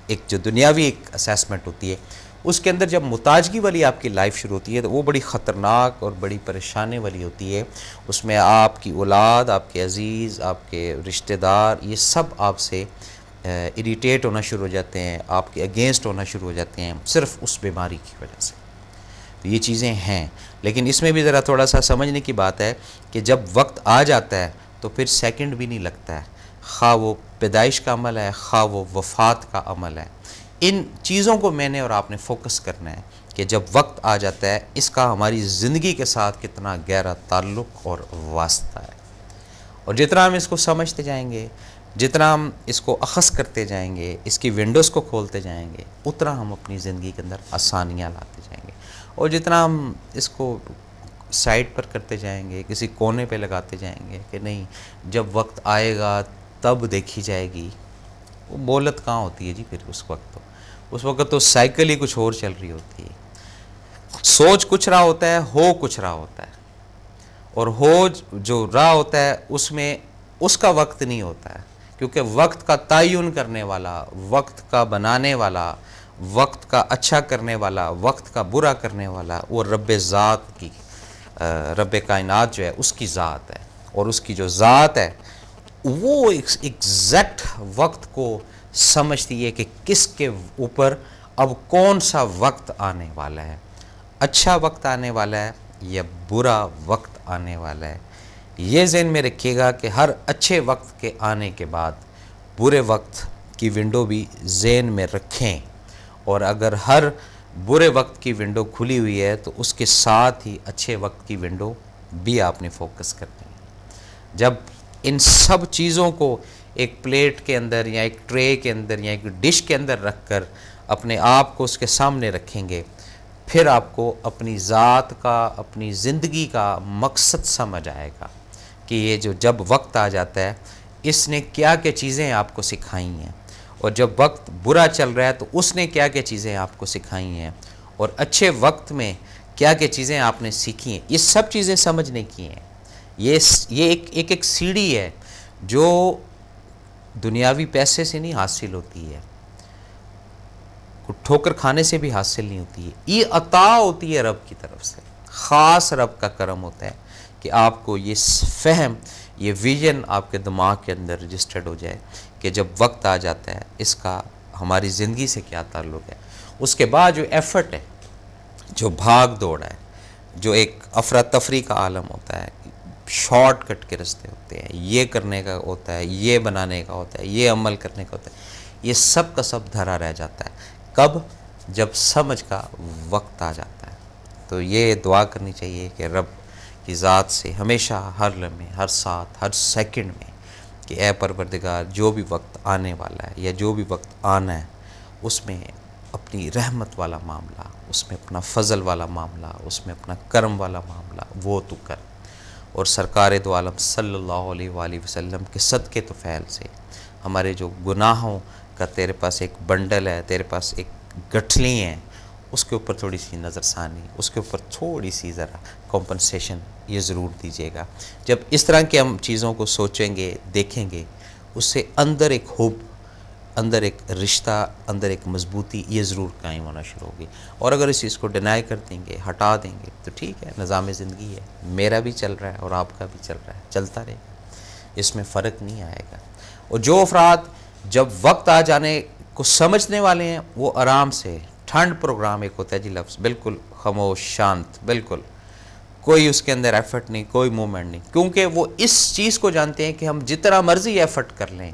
ایک جو دنیاوی ایک اسیسمنٹ ہوتی ہے، اس کے اندر جب محتاجگی والی آپ کی لائف شروع ہوتی ہے تو وہ بڑی خطرناک اور بڑی پریشانی والی ہوتی ہے. اس میں آپ کی اولاد، آپ کے عزیز، آپ کے رشتہ دار، یہ سب آپ سے اریٹیٹ ہونا شروع ہو جاتے ہیں، آپ کے اگینسٹ ہونا شروع ہو جاتے ہیں، صرف اس بیماری کی وجہ سے. تو یہ چیزیں ہیں، لیکن اس میں بھی ذرا تھوڑا سا سمجھنے کی بات ہے کہ جب وقت آ جاتا ہے تو پھر سیکنڈ بھی نہیں لگتا ہے، خواہ وہ پیدائش کا عمل ہے، خواہ وہ وفات کا عمل ہے. ان چیزوں کو میں نے اور آپ نے فوکس کرنا ہے کہ جب وقت آ جاتا ہے اس کا ہماری زندگی کے ساتھ کتنا گہرا تعلق اور واسطہ ہے. اور جتنا ہم اس کو سمجھتے جائیں گے، جتنا ہم اس کو اخذ کرتے جائیں گے، اس کی ونڈوز کو کھولتے جائیں گے، اتنا ہم اپنی زندگی کے اندر آسانیاں لاتے جائیں گے. اور جتنا ہم اس کو سائڈ پر کرتے جائیں گے، کسی کونے پہ لگاتے جائیں گے کہ نہیں جب وقت آئے گا تب دیکھی جائے گی، وہ مہلت کہاں ہوتی ہے جی پھر اس وقت تو سائیکل ہی کچھ اور چل رہی ہوتی ہے. سوچ کچھ رہا ہوتا ہے، ہو کچھ رہا ہوتا ہے، اور ہو جو رہا ہوتا ہے اس میں اس کا وقت نہیں ہوتا ہے، کیونکہ وقت کا تعین کرنے والا، وقت کا بنانے والا، وقت کا اچھا کرنے والا، وقت کا برا کرنے والا وہ رب ذات کی، رب کائنات جو ہے اس کی ذات ہے. اور اس کی جو ذات ہے وہ ایگزیکٹ وقت کو سمجھتی ہے کہ کس کے اوپر اب کون سا وقت آنے والا ہے، اچھا وقت آنے والا ہے یا برا وقت آنے والا ہے. یہ ذہن میں رکھیے گا کہ ہر اچھے وقت کے آنے کے بعد برے وقت کی ونڈو بھی ذہن میں رکھیں، اور اگر ہر برے وقت کی ونڈو کھلی ہوئی ہے تو اس کے ساتھ ہی اچھے وقت کی ونڈو بھی آپ نے فوکس کرنی ہے. جب ان سب چیزوں کو ایک پلیٹ کے اندر یا ایک ٹرے کے اندر یا ایک ڈش کے اندر رکھ کر اپنے آپ کو اس کے سامنے رکھیں گے، پھر آپ کو اپنی ذات کا، اپنی زندگی کا مقصد سمجھ آئے گا کہ یہ جو جب وقت آ جاتا ہے اس نے کیا کیا چیزیں آپ کو سکھائی ہیں، اور جب وقت برا چل رہا ہے تو اس نے کیا کیا چیزیں آپ کو سکھائی ہیں، اور اچھے وقت میں کیا کیا چیزیں آپ نے سیکھی ہیں. یہ سب چیزیں سمجھنے کی ہیں. یہ ایک سیڑھی ہے جو دنیاوی پیسے سے نہیں حاصل ہوتی ہے، ٹھوکر کھانے سے بھی حاصل نہیں ہوتی ہے. یہ عطا ہوتی ہے رب کی طرف سے، خاص رب کا کرم ہوتا ہے کہ آپ کو یہ فہم، یہ ویژن آپ کے دماغ کے اندر رجسٹرڈ ہو جائے کہ جب وقت آ جاتا ہے اس کا ہماری زندگی سے کیا تعلق ہے. اس کے بعد جو ایفرٹ ہے، جو بھاگ دوڑ ہے، جو ایک افراتفری کا عالم ہوتا ہے، شارٹ کٹ کے رستے ہوتے ہیں، یہ کرنے کا ہوتا ہے، یہ بنانے کا ہوتا ہے، یہ عمل کرنے کا ہوتا ہے، یہ سب کا سب دھرا رہ جاتا ہے. کب؟ جب سمجھ کا وقت آ جاتا ہے. تو یہ دعا کرنی چاہیے کہ رب کی ذات سے ہمیشہ، ہر لمحے، ہر ساتھ، ہر سیکنڈ میں کہ اے پروردگار جو بھی وقت آنے والا ہے یا جو بھی وقت آنا ہے اس میں اپنی رحمت والا معاملہ، اس میں اپنا فضل والا معاملہ، اس میں اپنا کرم والا معاملہ وہ تو کر. اور سرکار دو عالم صلی اللہ علیہ وآلہ وسلم کے صدقے تو فعل سے ہمارے جو گناہوں کا تیرے پاس ایک بنڈل ہے، تیرے پاس ایک گٹھلی ہیں، اس کے اوپر تھوڑی سی نظر ثانی، اس کے اوپر تھوڑی سی ذرا کمپنسیشن یہ ضرور دیجیے گا. جب اس طرح کے ہم چیزوں کو سوچیں گے، دیکھیں گے، اس سے اندر ایک حب، اندر ایک رشتہ، اندر ایک مضبوطی یہ ضرور قائم ہونا شروع ہوگی. اور اگر اس چیز کو ڈینائی کر دیں گے، ہٹا دیں گے تو ٹھیک ہے، نظام زندگی ہے، میرا بھی چل رہا ہے اور آپ کا بھی چل رہا ہے، چلتا رہے گا، اس میں فرق نہیں آئے گا. اور جو افراد جب وقت آ جانے کو سمجھنے والے ہیں وہ آرام سے، ٹھنڈ پروگرام ایک ہوتا ہے جی لفظ، بالکل خاموش، شانت، بالکل کوئی اس کے اندر ایفرٹ نہیں، کوئی مومنٹ نہیں، کیونکہ وہ اس چیز کو جانتے ہیں کہ ہم جتنا مرضی ایفرٹ کر لیں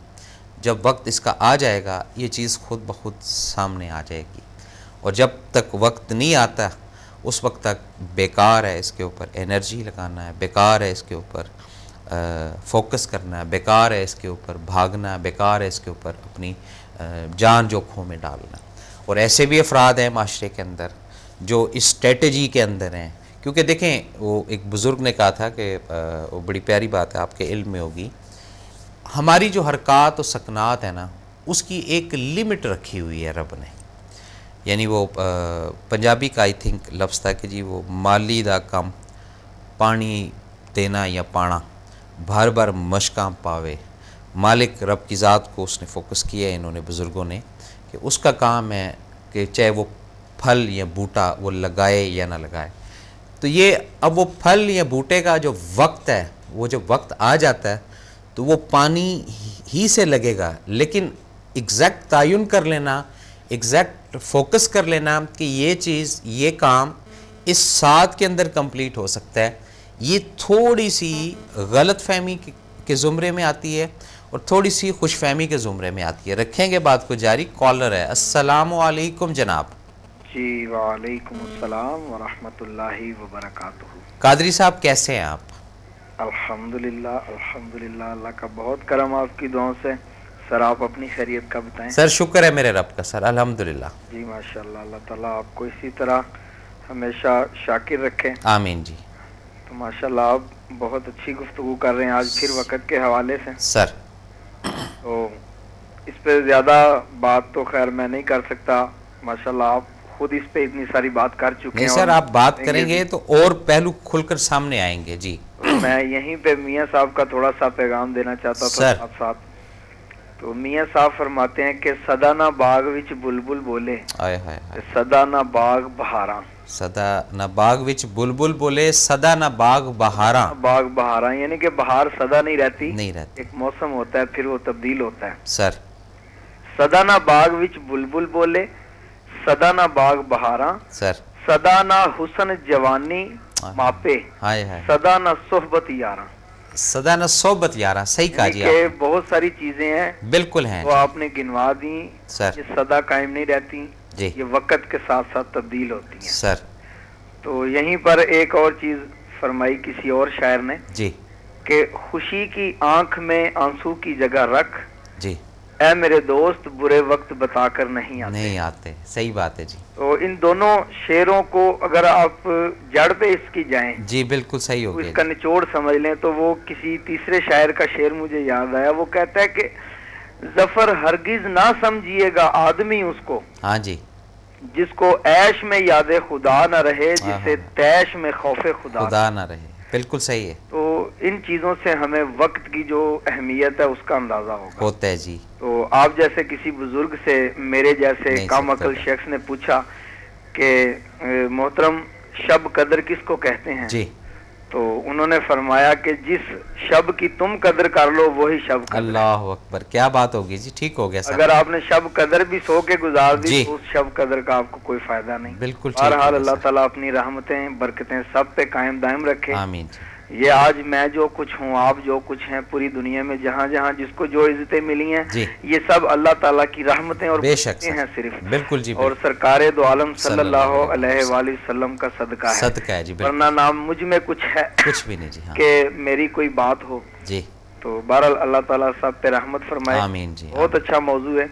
جب وقت اس کا آ جائے گا یہ چیز خود بخود سامنے آ جائے گی. اور جب تک وقت نہیں آتا اس وقت تک بیکار ہے اس کے اوپر انرجی لگانا ہے، بیکار ہے اس کے اوپر فوکس کرنا ہے، بیکار ہے اس کے اوپر بھاگنا ہے، بیکار ہے اس کے اوپر اپنی جان جوکھوں میں ڈالنا. اور ایسے بھی افراد ہیں معاشرے کے اندر جو اس اسٹریٹجی کے اندر ہیں، کیونکہ دیکھیں وہ ایک بزرگ نے کہا تھا کہ وہ بڑی پیاری بات ہے، آپ کے علم میں ہوگی، ہماری جو حرکات و سکنات ہے نا اس کی ایک لمٹ رکھی ہوئی ہے رب نے. یعنی وہ پنجابی کا آئی تھنک لفظ تھا کہ جی وہ مالی دا کم پانی دینا یا پانا بھر بھر مشکاں پاوے. مالک رب کی ذات کو اس نے فوکس کیا ہے انہوں نے بزرگوں نے کہ کہ اس کا کام ہے کہ چاہے وہ پھل یا بوٹا وہ لگائے یا نہ لگائے. تو یہ اب وہ پھل یا بوٹے کا جو وقت ہے وہ جب وقت آ جاتا ہے تو وہ پانی ہی سے لگے گا، لیکن ایگزیکٹ تعین کر لینا، ایگزیکٹ فوکس کر لینا کہ یہ چیز یہ کام اس ساتھ کے اندر کمپلیٹ ہو سکتا ہے، یہ تھوڑی سی غلط فہمی کے زمرے میں آتی ہے اور تھوڑی سی خوش فہمی کے زمرے میں آتی ہے. رکھیں گے بات کو جاری. کالر ہے. السلام علیکم جناب. جی وعلیکم السلام ورحمۃ اللہ وبرکاتہ. قادری صاحب کیسے ہیں آپ؟ الحمدللہ الحمدللہ، اللہ کا بہت کرم آپ کی دعاؤں سے. سر آپ اپنی خیریت کا بتائیں. سر شکر ہے میرے رب کا سر، الحمدللہ. جی ماشاءاللہ، اللہ تعالیٰ آپ کو اسی طرح ہمیشہ شاکر رکھے. آمین جی. تو ماشاءاللہ آپ بہت اچھی گفتگو کر رہے ہیں آج پھر وقت کے حوالے سے. سر تو اس پہ زیادہ بات تو خیر میں نہیں کر سکتا. ماشاءاللہ آپ خود اس پہ اتنی ساری بات کر چکے ہیں. نہیں سر، آپ بات کریں گے تو اور پہلو کھل کر سامنے آئیں گے. جی میں یہیں پہ میاں صاحب کا تھوڑا سا پیغام دینا چاہتا تھا ساتھ ساتھ. تو میاں صاحب فرماتے ہیں کہ سدا نہ باغ وچ بلبل بولے، سدا نہ باغ بہاراں. سدا نہ باغ وچ بلبل بولے، سدا نہ باغ بہاراں. باغ بہاراں یعنی کہ بہار سدا نہیں رہتی، نہیں ایک موسم ہوتا ہے پھر وہ تبدیل ہوتا ہے. سر سدا نہ باغ وچ بلبل بولے، سدا نہ باغ بہاراں. سر سدا نہ حسن جوانی ماپے، سدا نہ صحبت یاراں. سدا نہ صحبت یاراں. صحیح کہا جی. کہ بہت ساری چیزیں ہیں بالکل ہیں وہ آپ نے گنوا دی. سر یہ سدا قائم نہیں رہتی جی، یہ وقت کے ساتھ ساتھ تبدیل ہوتی ہیں. سر تو یہیں پر ایک اور چیز فرمائی کسی اور شاعر نے جی کہ خوشی کی آنکھ میں آنسو کی جگہ رکھ، جی اے میرے دوست برے وقت بتا کر نہیں آتے. صحیح بات ہے جی. تو ان دونوں شعروں کو اگر آپ جڑ پہ اس کی جائیں جی بالکل صحیح ہو اس گیا. کا نچوڑ سمجھ لیں تو وہ کسی تیسرے شاعر کا شعر مجھے یاد آیا. وہ کہتا ہے کہ ظفر ہرگز نہ سمجھیے گا آدمی اس کو، ہاں جی، جس کو عیش میں یاد خدا نہ رہے، جسے تیش میں خوف خدا نہ رہے. بالکل صحیح ہے. تو ان چیزوں سے ہمیں وقت کی جو اہمیت ہے اس کا اندازہ ہوتا ہے جی. تو آپ جیسے کسی بزرگ سے میرے جیسے کم عقل شخص نے پوچھا کہ محترم شب قدر کس کو کہتے ہیں جی، تو انہوں نے فرمایا کہ جس شب کی تم قدر کر لو وہی شب قدر. اللہ اکبر، کیا بات ہوگی جی. ٹھیک ہو گیا سر. اگر آپ نے شب قدر بھی سو کے گزار دی تو اس شب قدر کا آپ کو کوئی فائدہ نہیں. بالکل. بہرحال اللہ تعالیٰ اپنی رحمتیں برکتیں سب پہ قائم دائم رکھے. آمین. یہ آج میں جو کچھ ہوں، آپ جو کچھ ہیں، پوری دنیا میں جہاں جہاں جس کو جو عزتیں ملی ہیں یہ سب اللہ تعالیٰ کی رحمتیں اور برکتیں ہیں صرف. بالکل جی. اور سرکار دو عالم صلی اللہ علیہ وآلہ وسلم کا صدقہ ہے جی. ورنہ نام مجھ میں کچھ ہے کچھ بھی نہیں جی کہ میری کوئی بات ہو جی. تو بہرحال اللہ تعالیٰ سب پہ رحمت فرمائے. آمین جی. بہت اچھا موضوع ہے.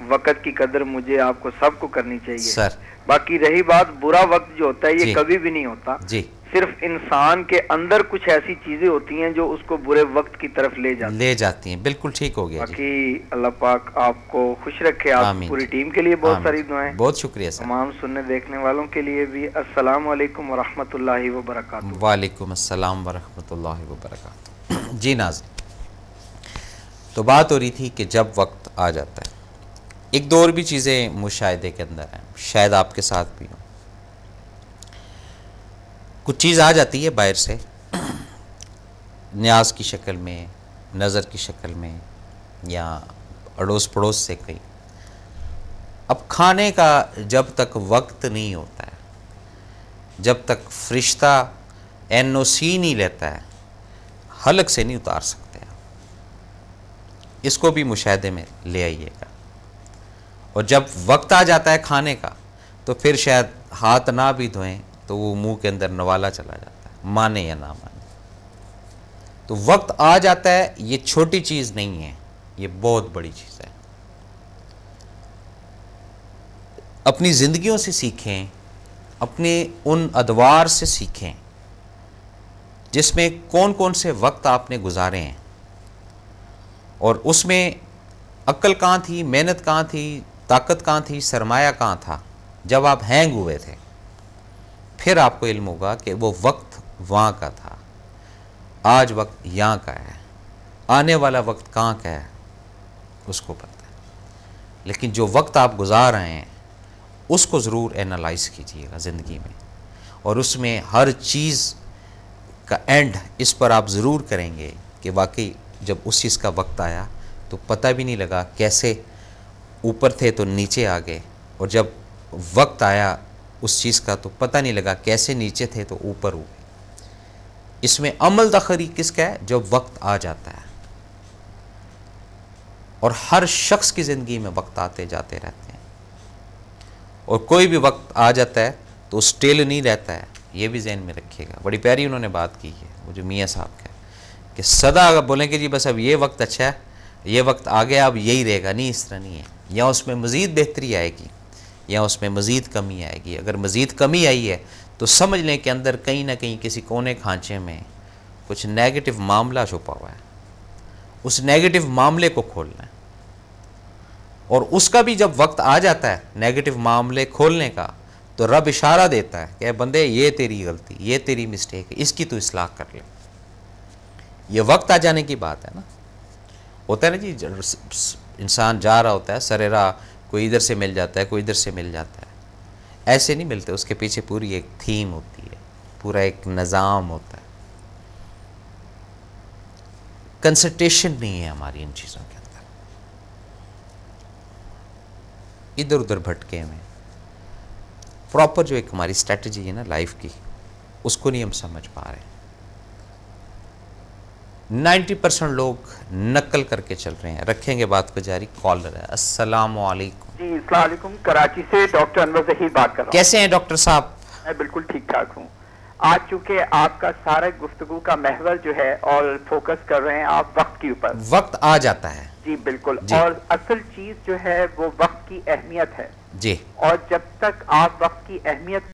وقت کی قدر مجھے آپ کو سب کو کرنی چاہیے سر. باقی رہی بات برا وقت جو ہوتا ہے یہ کبھی بھی نہیں ہوتا جی. صرف انسان کے اندر کچھ ایسی چیزیں ہوتی ہیں جو اس کو برے وقت کی طرف لے جاتی ہیں. بالکل ٹھیک ہو گیا. باقی اللہ پاک آپ کو خوش رکھے. آپ پوری ٹیم کے لیے بہت ساری دعائیں. بہت شکریہ سر. تمام سننے دیکھنے والوں کے لیے بھی السلام علیکم ورحمۃ اللہ وبرکاتہ. وعلیکم السلام ورحمۃ اللہ وبرکاتہ. جی ناظرین، تو بات ہو رہی تھی کہ جب وقت آ جاتا ہے ایک دو اور بھی چیزیں مشاہدے کے اندر ہیں، شاید آپ کے ساتھ بھی ہوں. کچھ چیز آ جاتی ہے باہر سے، نیاز کی شکل میں، نظر کی شکل میں، یا اڑوس پڑوس سے کہیں. اب کھانے کا جب تک وقت نہیں ہوتا ہے، جب تک فرشتہ NOC نہیں لیتا ہے، حلق سے نہیں اتار سکتے. اس کو بھی مشاہدے میں لے آئیے گا. اور جب وقت آ جاتا ہے کھانے کا تو پھر شاید ہاتھ نہ بھی دھوئیں تو وہ منہ کے اندر نوالا چلا جاتا ہے، مانے یا نہ مانے. تو وقت آ جاتا ہے، یہ چھوٹی چیز نہیں ہے، یہ بہت بڑی چیز ہے. اپنی زندگیوں سے سیکھیں، اپنے ان ادوار سے سیکھیں جس میں کون کون سے وقت آپ نے گزارے ہیں، اور اس میں عقل کہاں تھی، محنت کہاں تھی، طاقت کہاں تھی، سرمایہ کہاں تھا جب آپ ہینگ ہوئے تھے. پھر آپ کو علم ہوگا کہ وہ وقت وہاں کا تھا، آج وقت یہاں کا ہے، آنے والا وقت کہاں کا ہے اس کو پتہ ہے. لیکن جو وقت آپ گزار رہے ہیں اس کو ضرور اینالائز کیجئے گا زندگی میں، اور اس میں ہر چیز کا اینڈ اس پر آپ ضرور کریں گے کہ واقعی جب اس چیز کا وقت آیا تو پتہ بھی نہیں لگا کیسے اوپر تھے تو نیچے آ گئے، اور جب وقت آیا اس چیز کا تو پتہ نہیں لگا کیسے نیچے تھے تو اوپر ہو گئے۔ اس میں عمل دخری کس کا ہے؟ جب وقت آ جاتا ہے، اور ہر شخص کی زندگی میں وقت آتے جاتے رہتے ہیں، اور کوئی بھی وقت آ جاتا ہے تو اسٹیل نہیں رہتا ہے، یہ بھی ذہن میں رکھیے گا۔ بڑی پیاری انہوں نے بات کی ہے وہ جو میاں صاحب کا، کہ سدا اگر بولیں کہ جی بس اب یہ وقت اچھا ہے، یہ وقت آ گیا اب یہی رہے گا، نہیں، اس طرح نہیں ہے، یا اس میں مزید بہتری آئے گی یا اس میں مزید کمی آئے گی۔ اگر مزید کمی آئی ہے تو سمجھ لیں کہ اندر کہیں نہ کہیں کسی کونے کھانچے میں کچھ نیگیٹو معاملہ چھپا ہوا ہے، اس نیگیٹو معاملے کو کھولنا ہے، اور اس کا بھی جب وقت آ جاتا ہے نیگیٹو معاملے کھولنے کا تو رب اشارہ دیتا ہے کہ اے بندے یہ تیری غلطی، یہ تیری مسٹیک ہے، اس کی تو اصلاح کر لے۔ یہ وقت آ جانے کی بات ہے نا، ہوتا ہے نا جی، انسان جا رہا ہوتا ہے سر راہ، کوئی ادھر سے مل جاتا ہے، کوئی ادھر سے مل جاتا ہے، ایسے نہیں ملتے، اس کے پیچھے پوری ایک تھیم ہوتی ہے، پورا ایک نظام ہوتا ہے۔ کنسنٹریشن نہیں ہے ہماری ان چیزوں کے اندر، ادھر ادھر بھٹکے ہوئے، پراپر جو ایک ہماری اسٹریٹجی ہے نا لائف کی، اس کو نہیں ہم سمجھ پا رہے۔ 90% لوگ نقل کر کے چل رہے ہیں۔ رکھیں گے بات کو جاری۔ کالر ہے، السلام علیکم۔ جی السلام علیکم، کراچی سے ڈاکٹر انور ظہیر بات کر رہا ہوں۔ کیسے ہیں ڈاکٹر صاحب؟ میں بالکل ٹھیک ٹھاک ہوں۔ آج چونکہ آپ کا سارا گفتگو کا محور جو ہے اور فوکس کر رہے ہیں آپ وقت کے اوپر، وقت آ جاتا ہے جی بالکل، جی۔ اور اصل چیز جو ہے وہ وقت کی اہمیت ہے جی، اور جب تک آپ وقت کی اہمیت